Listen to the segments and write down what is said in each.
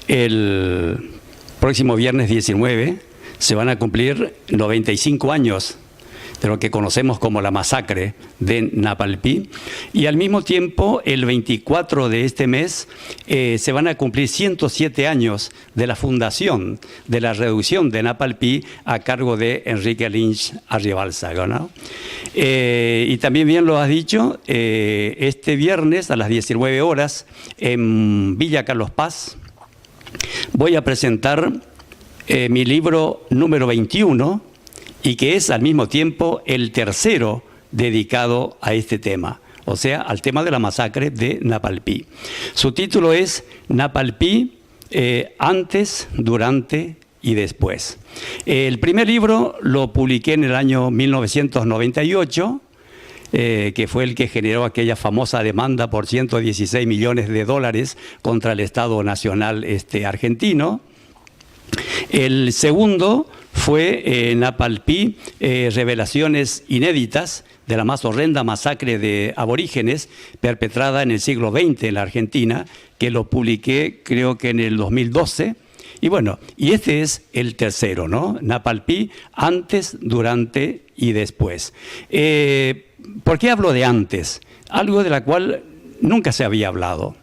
El próximo viernes 19 se van a cumplir 95 años de lo que conocemos como la masacre de Napalpí, y al mismo tiempo el 24 de este mes se van a cumplir 107 años de la fundación de la reducción de Napalpí a cargo de Enrique Lynch Arribálzaga, ¿no? Y también bien lo has dicho, este viernes a las 19 horas en Villa Carlos Paz voy a presentar mi libro número 21, y que es al mismo tiempo el tercero dedicado a este tema, o sea, al tema de la masacre de Napalpí. Su título es Napalpí, antes, durante y después. El primer libro lo publiqué en el año 1998, que fue el que generó aquella famosa demanda por 116 millones de dólares contra el Estado Nacional argentino. El segundo fue Napalpí, revelaciones inéditas de la más horrenda masacre de aborígenes perpetrada en el siglo XX en la Argentina, que lo publiqué creo que en el 2012. Y bueno, y este es el tercero, ¿no? Napalpí, antes, durante y después. ¿Por qué hablo de antes? Algo de la cual nunca se había hablado.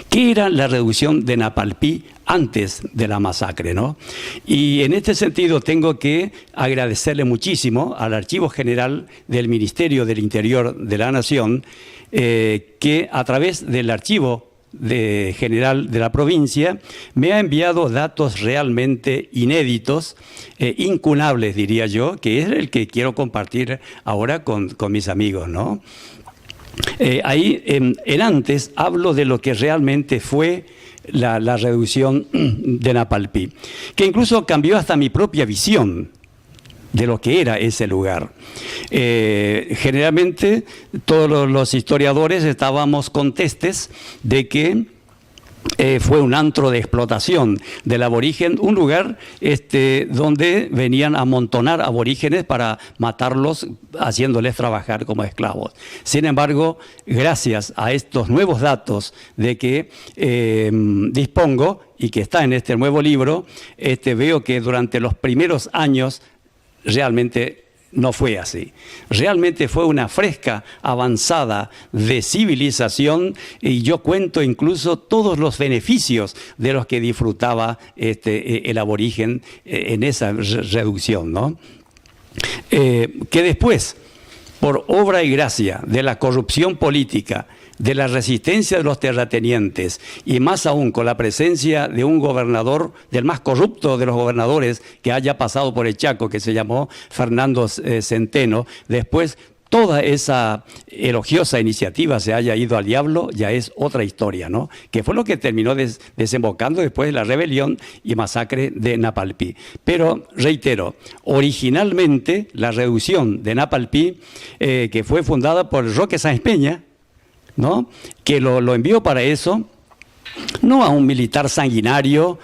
¿Qué era la reducción de Napalpí antes de la masacre, ¿no? Y en este sentido tengo que agradecerle muchísimo al Archivo General del Ministerio del Interior de la Nación, que a través del Archivo General de la provincia me ha enviado datos realmente inéditos, incunables diría yo, que es el que quiero compartir ahora con mis amigos, ¿no? Ahí en antes hablo de lo que realmente fue la reducción de Napalpí, que incluso cambió hasta mi propia visión de lo que era ese lugar. Generalmente todos los historiadores estábamos contestes de que fue un antro de explotación del aborigen, un lugar donde venían a amontonar aborígenes para matarlos, haciéndoles trabajar como esclavos. Sin embargo, gracias a estos nuevos datos de que dispongo y que está en este nuevo libro, veo que durante los primeros años realmente no fue así. Realmente fue una fresca avanzada de civilización, y yo cuento incluso todos los beneficios de los que disfrutaba el aborigen en esa reducción, ¿no? Que después, por obra y gracia de la corrupción política, de la resistencia de los terratenientes, y más aún con la presencia de un gobernador, del más corrupto de los gobernadores que haya pasado por el Chaco, que se llamó Fernando Centeno, después toda esa elogiosa iniciativa se haya ido al diablo, ya es otra historia, ¿no? Que fue lo que terminó desembocando después de la rebelión y masacre de Napalpí. Pero, reitero, originalmente la reducción de Napalpí, que fue fundada por Roque Sáenz Peña, ¿no? Que lo envió para eso, no a un militar sanguinario,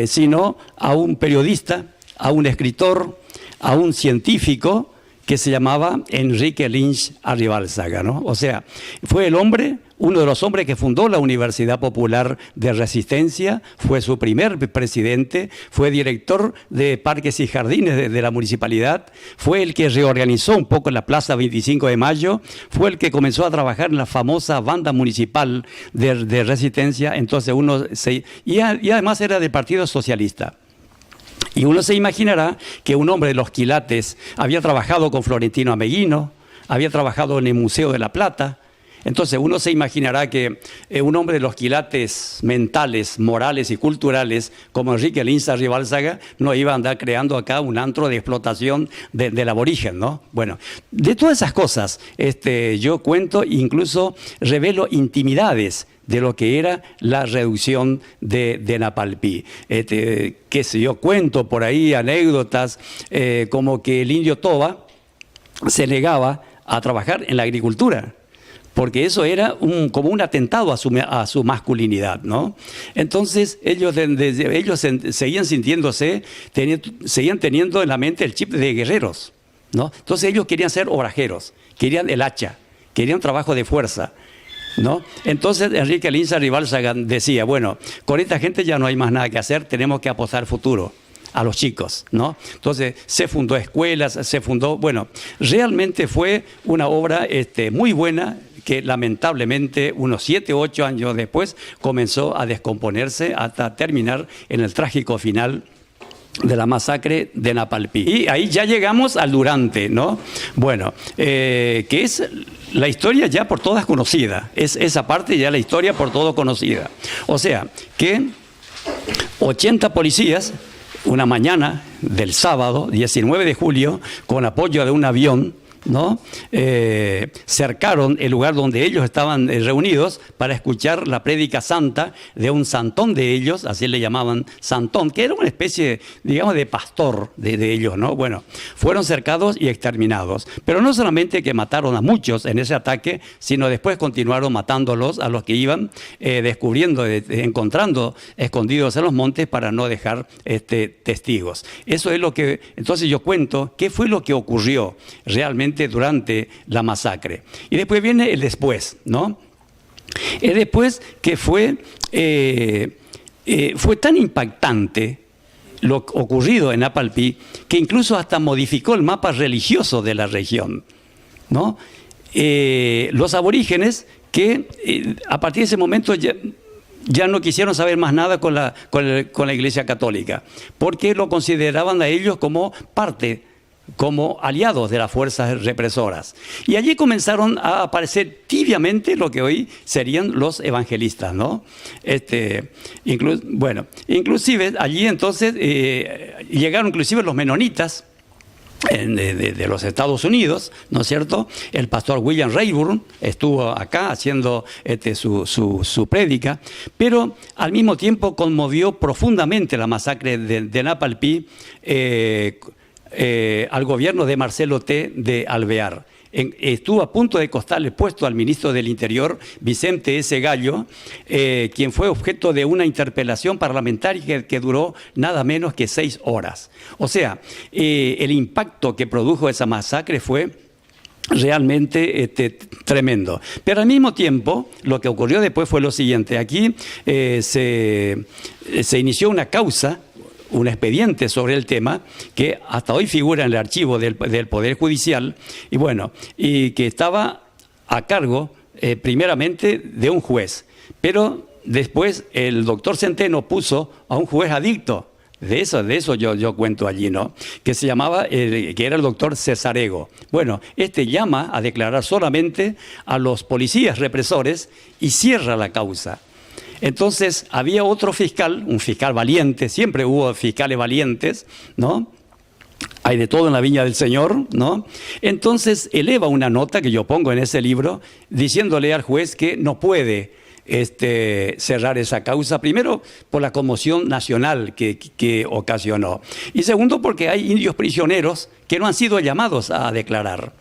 sino a un periodista, a un escritor, a un científico que se llamaba Enrique Lynch Arribálzaga, ¿no? O sea, fue el hombre, uno de los hombres que fundó la Universidad Popular de Resistencia, fue su primer presidente, fue director de Parques y Jardines de la municipalidad, fue el que reorganizó un poco la Plaza 25 de Mayo, fue el que comenzó a trabajar en la famosa banda municipal de Resistencia, entonces y además era del Partido Socialista. Y uno se imaginará que un hombre de los quilates había trabajado con Florentino Ameguino, había trabajado en el Museo de la Plata. Entonces uno se imaginará que un hombre de los quilates mentales, morales y culturales como Enrique Lynch Arribálzaga no iba a andar creando acá un antro de explotación del aborigen, ¿no? Bueno, de todas esas cosas yo cuento, incluso revelo intimidades de lo que era la reducción de Napalpí. Qué sé yo, cuento por ahí anécdotas como que el indio Toba se negaba a trabajar en la agricultura, porque eso era como un atentado a su masculinidad, ¿no? Entonces ellos seguían seguían teniendo en la mente el chip de guerreros, ¿no? Entonces ellos querían ser obrajeros, querían el hacha, querían trabajo de fuerza. ¿no? Entonces Enrique Lins Arribálzaga decía, bueno, con esta gente ya no hay más nada que hacer, tenemos que apostar futuro a los chicos, ¿no? Entonces se fundó escuelas, se fundó, bueno, realmente fue una obra muy buena, que lamentablemente unos 7 o 8 años después comenzó a descomponerse hasta terminar en el trágico final de la masacre de Napalpí. Y ahí ya llegamos al durante, ¿no? Bueno, que es la historia ya por todas conocida, es esa parte ya la historia por todo conocida. O sea, que 80 policías, una mañana del sábado, 19 de julio, con apoyo de un avión, ¿no? Cercaron el lugar donde ellos estaban reunidos para escuchar la prédica santa de un santón de ellos, así le llamaban santón, que era una especie, digamos, de pastor de ellos, ¿no? Bueno, fueron cercados y exterminados. Pero no solamente que mataron a muchos en ese ataque, sino después continuaron matándolos a los que iban descubriendo, encontrando escondidos en los montes para no dejar testigos. Eso es lo que, entonces yo cuento, qué fue lo que ocurrió realmente durante la masacre. Y después viene el después, ¿no? El después que fue tan impactante lo ocurrido en Napalpí que incluso hasta modificó el mapa religioso de la región, ¿no? Los aborígenes que a partir de ese momento ya no quisieron saber más nada con la Iglesia Católica, porque lo consideraban a ellos como parte, como aliados de las fuerzas represoras. Y allí comenzaron a aparecer tibiamente lo que hoy serían los evangelistas, ¿no? Bueno, inclusive allí entonces llegaron inclusive los menonitas de los Estados Unidos, ¿no es cierto? El pastor William Rayburn estuvo acá haciendo su prédica, pero al mismo tiempo conmovió profundamente la masacre de Napalpí al gobierno de Marcelo T. de Alvear. Estuvo a punto de costarle puesto al ministro del Interior, Vicente S. Gallo, quien fue objeto de una interpelación parlamentaria que duró nada menos que 6 horas. O sea, el impacto que produjo esa masacre fue realmente tremendo. Pero al mismo tiempo, lo que ocurrió después fue lo siguiente. Aquí se inició una causa, un expediente sobre el tema que hasta hoy figura en el archivo del Poder Judicial y bueno, y que estaba a cargo primeramente de un juez, pero después el doctor Centeno puso a un juez adicto. De eso yo cuento allí, ¿no? Que se llamaba, que era el doctor Cesarego. Bueno, llama a declarar solamente a los policías represores y cierra la causa. Entonces había otro fiscal, un fiscal valiente, siempre hubo fiscales valientes, ¿no? Hay de todo en la viña del Señor, ¿no? Entonces eleva una nota que yo pongo en ese libro diciéndole al juez que no puede cerrar esa causa, primero por la conmoción nacional que ocasionó y segundo porque hay indios prisioneros que no han sido llamados a declarar.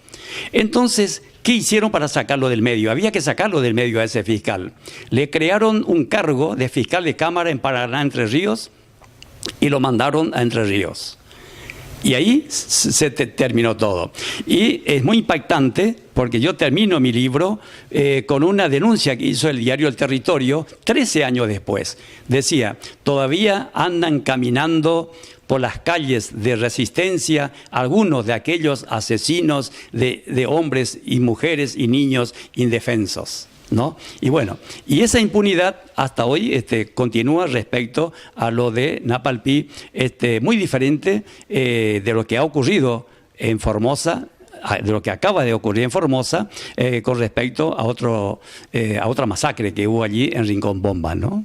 Entonces, ¿qué hicieron para sacarlo del medio? Había que sacarlo del medio a ese fiscal. Le crearon un cargo de fiscal de cámara en Paraná, Entre Ríos, y lo mandaron a Entre Ríos. Y ahí se terminó todo. Y es muy impactante porque yo termino mi libro con una denuncia que hizo el diario El Territorio 13 años después. Decía, todavía andan caminando por las calles de Resistencia algunos de aquellos asesinos de hombres y mujeres y niños indefensos, ¿no? Y bueno, y esa impunidad hasta hoy continúa respecto a lo de Napalpí, muy diferente de lo que ha ocurrido en Formosa, de lo que acaba de ocurrir en Formosa, con respecto a otra masacre que hubo allí en Rincón Bomba, ¿no?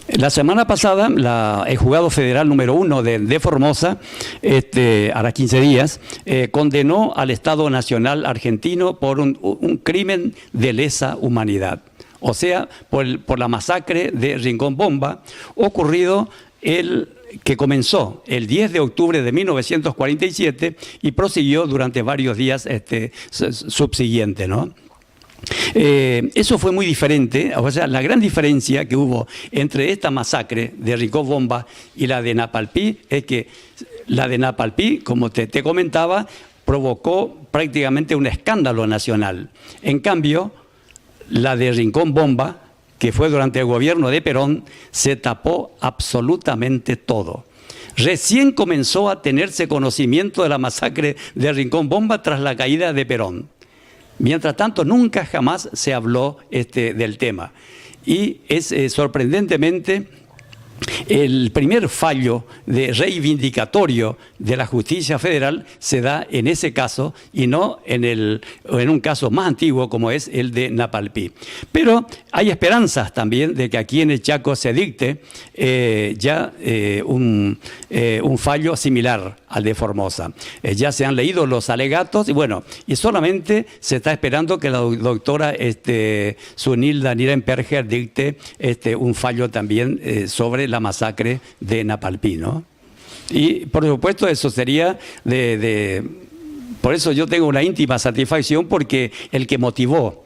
La semana pasada, el juzgado federal número 1 de Formosa, hará 15 días, condenó al Estado Nacional Argentino por un crimen de lesa humanidad. O sea, por la masacre de Rincón Bomba, ocurrido que comenzó el 10 de octubre de 1947 y prosiguió durante varios días subsiguientes, ¿no? Eso fue muy diferente, o sea, la gran diferencia que hubo entre esta masacre de Rincón Bomba y la de Napalpí es que la de Napalpí, como te comentaba, provocó prácticamente un escándalo nacional. En cambio, la de Rincón Bomba, que fue durante el gobierno de Perón, se tapó absolutamente todo. Recién comenzó a tenerse conocimiento de la masacre de Rincón Bomba tras la caída de Perón. Mientras tanto, nunca jamás se habló del tema. Y es sorprendentemente el primer fallo reivindicatorio de la justicia federal se da en ese caso y no en un caso más antiguo como es el de Napalpí. Pero hay esperanzas también de que aquí en el Chaco se dicte un fallo similar al de Formosa. Ya se han leído los alegatos y bueno, y solamente se está esperando que la doctora Zunilda Nirenberger dicte un fallo también sobre la masacre de Napalpí, ¿no? Y por supuesto eso sería por eso yo tengo una íntima satisfacción porque el que motivó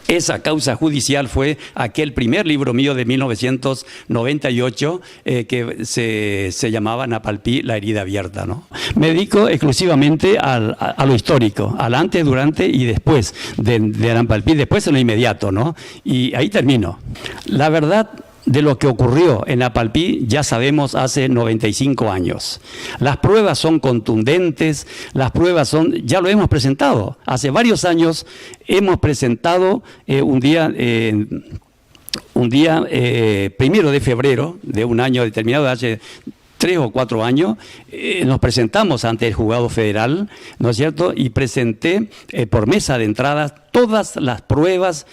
esa causa judicial fue aquel primer libro mío de 1998 que se llamaba Napalpí, la herida abierta, ¿no? Me dedico exclusivamente a lo histórico, al antes, durante y después de Napalpí, después en lo inmediato, ¿no? Y ahí termino. La verdad de lo que ocurrió en Napalpí ya sabemos hace 95 años. Las pruebas son contundentes, las pruebas ya lo hemos presentado. Hace varios años hemos presentado un día 1 de febrero de un año determinado, hace 3 o 4 años, nos presentamos ante el juzgado federal, ¿no es cierto? Y presenté por mesa de entradas todas las pruebas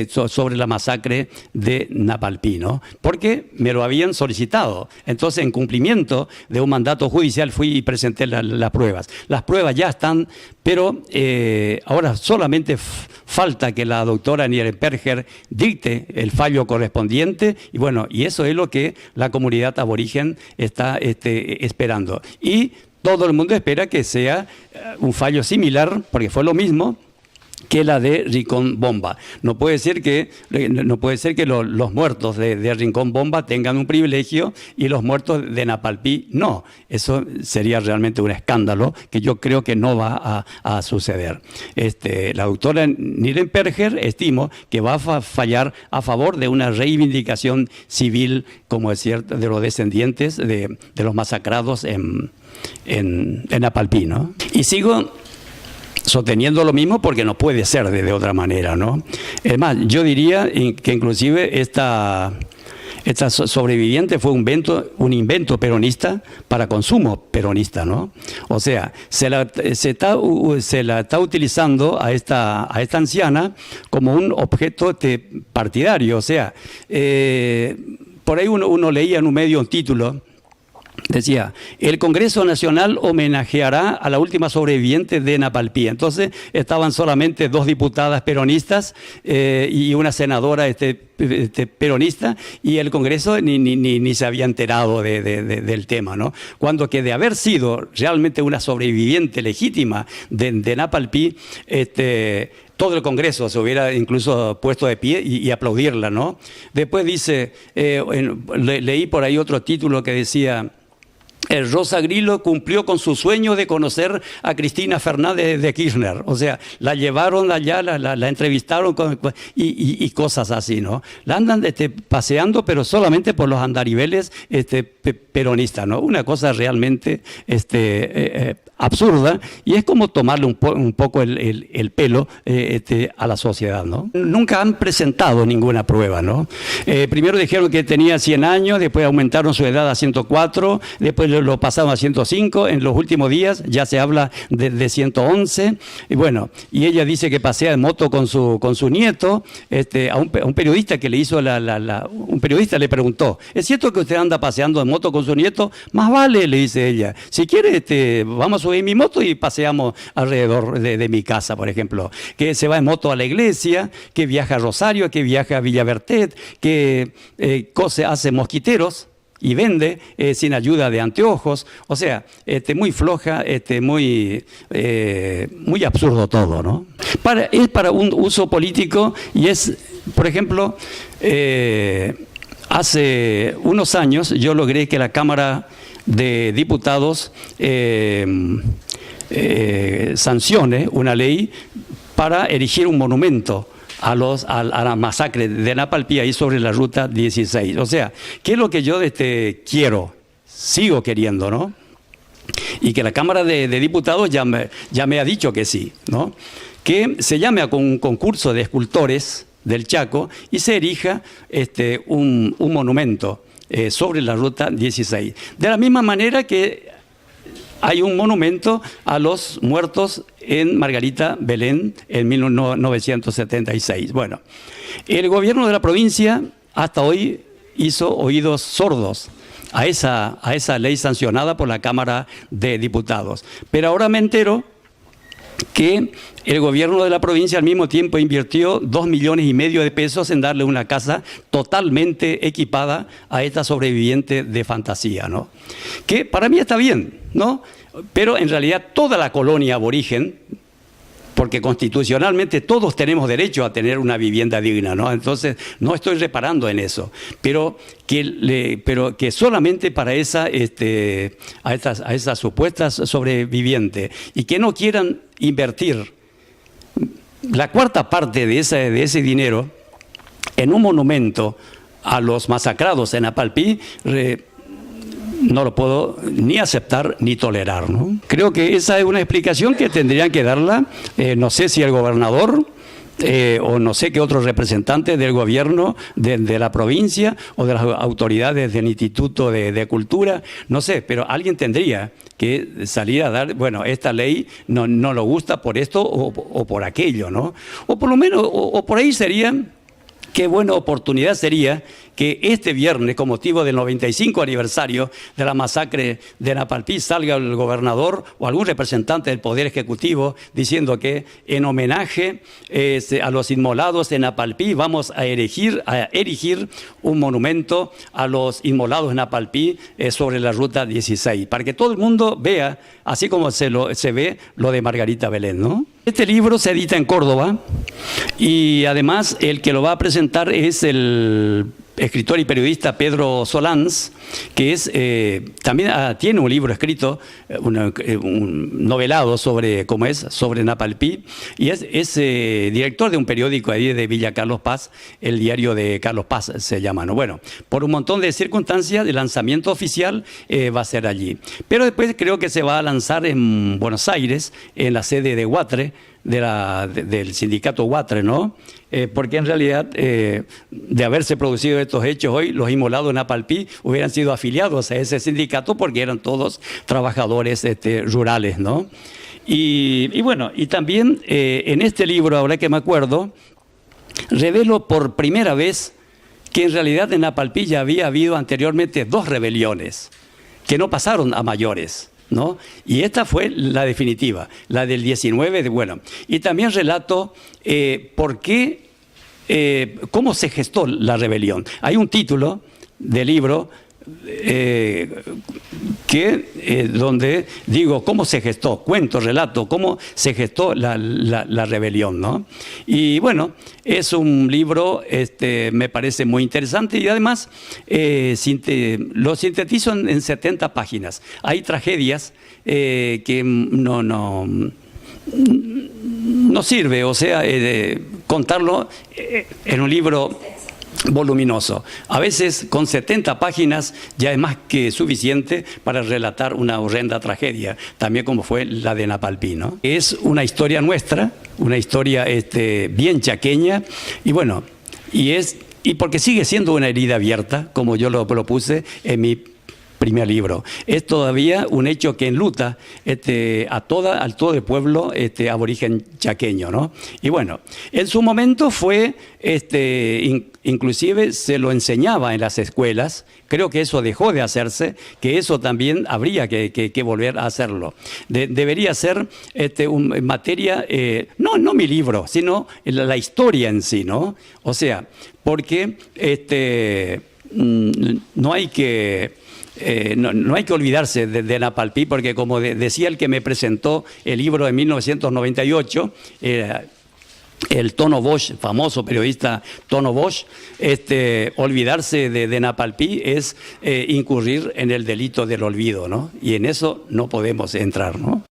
sobre la masacre de Napalpí, ¿no? Porque me lo habían solicitado. Entonces, en cumplimiento de un mandato judicial, fui y presenté las pruebas. Las pruebas ya están, pero ahora solamente falta que la doctora Nirenberger dicte el fallo correspondiente y bueno, y eso es lo que la comunidad aborigen está esperando. Y todo el mundo espera que sea un fallo similar, porque fue lo mismo que la de Rincón Bomba. No puede ser que los muertos de Rincón Bomba tengan un privilegio y los muertos de Napalpí no. Eso sería realmente un escándalo que yo creo que no va a suceder. La doctora Nirenberger estimo que va a fallar a favor de una reivindicación civil, como es cierto, de los descendientes de los masacrados en Napalpí, ¿no? Y sigo sosteniendo lo mismo porque no puede ser de otra manera, ¿no? Es más, yo diría que inclusive esta sobreviviente fue un invento peronista para consumo peronista, ¿no? O sea, se la está utilizando a esta anciana como un objeto partidario. O sea, por ahí uno leía en un medio un título. Decía, el Congreso Nacional homenajeará a la última sobreviviente de Napalpí. Entonces estaban solamente 2 diputadas peronistas y una senadora peronista, y el Congreso ni se había enterado del tema, ¿no? Cuando que de haber sido realmente una sobreviviente legítima de Napalpí, todo el Congreso se hubiera incluso puesto de pie y aplaudirla, ¿no? Después dice, leí por ahí otro título que decía, el Rosa Grillo cumplió con su sueño de conocer a Cristina Fernández de Kirchner. O sea, la llevaron allá, la entrevistaron y cosas así, ¿no? La andan paseando, pero solamente por los andariveles peronistas, ¿no? Una cosa realmente absurda, y es como tomarle un poco el pelo a la sociedad, ¿no? Nunca han presentado ninguna prueba, ¿no? Primero dijeron que tenía 100 años, después aumentaron su edad a 104, después lo pasaron a 105, en los últimos días ya se habla de 111, y bueno, y ella dice que pasea en moto con su nieto. A un periodista que le hizo un periodista le preguntó, ¿es cierto que usted anda paseando en moto con su nieto? Más vale, le dice ella, si quiere vamos a subir mi moto y paseamos alrededor de mi casa, por ejemplo, que se va en moto a la iglesia, que viaja a Rosario, que viaja a Villavertet, que hace mosquiteros y vende sin ayuda de anteojos. O sea, muy floja, muy absurdo todo, ¿no? Es para un uso político y es, por ejemplo, hace unos años yo logré que la Cámara de Diputados sancione una ley para erigir un monumento a la masacre de Napalpí ahí sobre la ruta 16. O sea, ¿qué es lo que yo quiero? Sigo queriendo, ¿no? Y que la Cámara de Diputados ya me ha dicho que sí, ¿no? Que se llame a un concurso de escultores del Chaco y se erija un monumento sobre la ruta 16. De la misma manera que hay un monumento a los muertos en Margarita Belén en 1976. Bueno, el gobierno de la provincia hasta hoy hizo oídos sordos a esa ley sancionada por la Cámara de Diputados. Pero ahora me entero que el gobierno de la provincia al mismo tiempo invirtió 2,5 millones de pesos en darle una casa totalmente equipada a esta sobreviviente de fantasía, ¿no? Que para mí está bien, ¿no? Pero en realidad toda la colonia aborigen, porque constitucionalmente todos tenemos derecho a tener una vivienda digna, ¿no? Entonces no estoy reparando en eso, pero que solamente para a esas supuestas sobrevivientes y que no quieran invertir la cuarta parte de ese dinero en un monumento a los masacrados en Napalpí, no lo puedo ni aceptar ni tolerar, ¿no? Creo que esa es una explicación que tendrían que darla, no sé si el gobernador o no sé qué otros representantes del gobierno de la provincia o de las autoridades del Instituto de Cultura, no sé, pero alguien tendría que salir a dar, bueno, esta ley no lo gusta por esto o por aquello, ¿no? O por lo menos, o por ahí sería, qué buena oportunidad sería que este viernes, con motivo del 95 aniversario de la masacre de Napalpí, salga el gobernador o algún representante del Poder Ejecutivo diciendo que en homenaje a los inmolados de Napalpí vamos a erigir un monumento a los inmolados de Napalpí sobre la ruta 16, para que todo el mundo vea, así como se ve lo de Margarita Belén, ¿no? Este libro se edita en Córdoba y además el que lo va a presentar es el escritor y periodista Pedro Solans, que es también tiene un libro escrito, un novelado sobre Napalpí, y es director de un periódico ahí de Villa Carlos Paz, el diario de Carlos Paz se llama, ¿no? Bueno, por un montón de circunstancias, el lanzamiento oficial va a ser allí. Pero después creo que se va a lanzar en Buenos Aires, en la sede de Huatre, del sindicato Huatre, ¿no? Porque en realidad, de haberse producido estos hechos hoy, los inmolados en Napalpí hubieran sido afiliados a ese sindicato porque eran todos trabajadores rurales, ¿no? Y bueno, y también en este libro, ahora que me acuerdo, revelo por primera vez que en realidad en Napalpí ya había habido anteriormente 2 rebeliones que no pasaron a mayores, ¿no? Y esta fue la definitiva, la del 19, bueno. Y también relato por qué, cómo se gestó la rebelión. Hay un título del libro donde digo cómo se gestó, cuento, relato, cómo se gestó la rebelión, ¿no? Y bueno, es un libro, me parece muy interesante y además lo sintetizo en 70 páginas. Hay tragedias que no sirve, o sea, contarlo en un libro voluminoso. A veces con 70 páginas ya es más que suficiente para relatar una horrenda tragedia, también como fue la de Napalpí, ¿no? Es una historia nuestra, una historia bien chaqueña y bueno, y porque sigue siendo una herida abierta, como yo lo propuse en mi primer libro. Es todavía un hecho que enluta a todo el pueblo aborigen chaqueño, ¿no? Y bueno, en su momento fue, inclusive se lo enseñaba en las escuelas, creo que eso dejó de hacerse, que eso también habría que volver a hacerlo. Debería ser materia, no mi libro, sino la historia en sí, ¿no? O sea, porque no hay que olvidarse de Napalpí, porque como decía el que me presentó el libro de 1998, el Tono Bosch, famoso periodista Tono Bosch, olvidarse de Napalpí es incurrir en el delito del olvido, ¿no? Y en eso no podemos entrar, ¿no?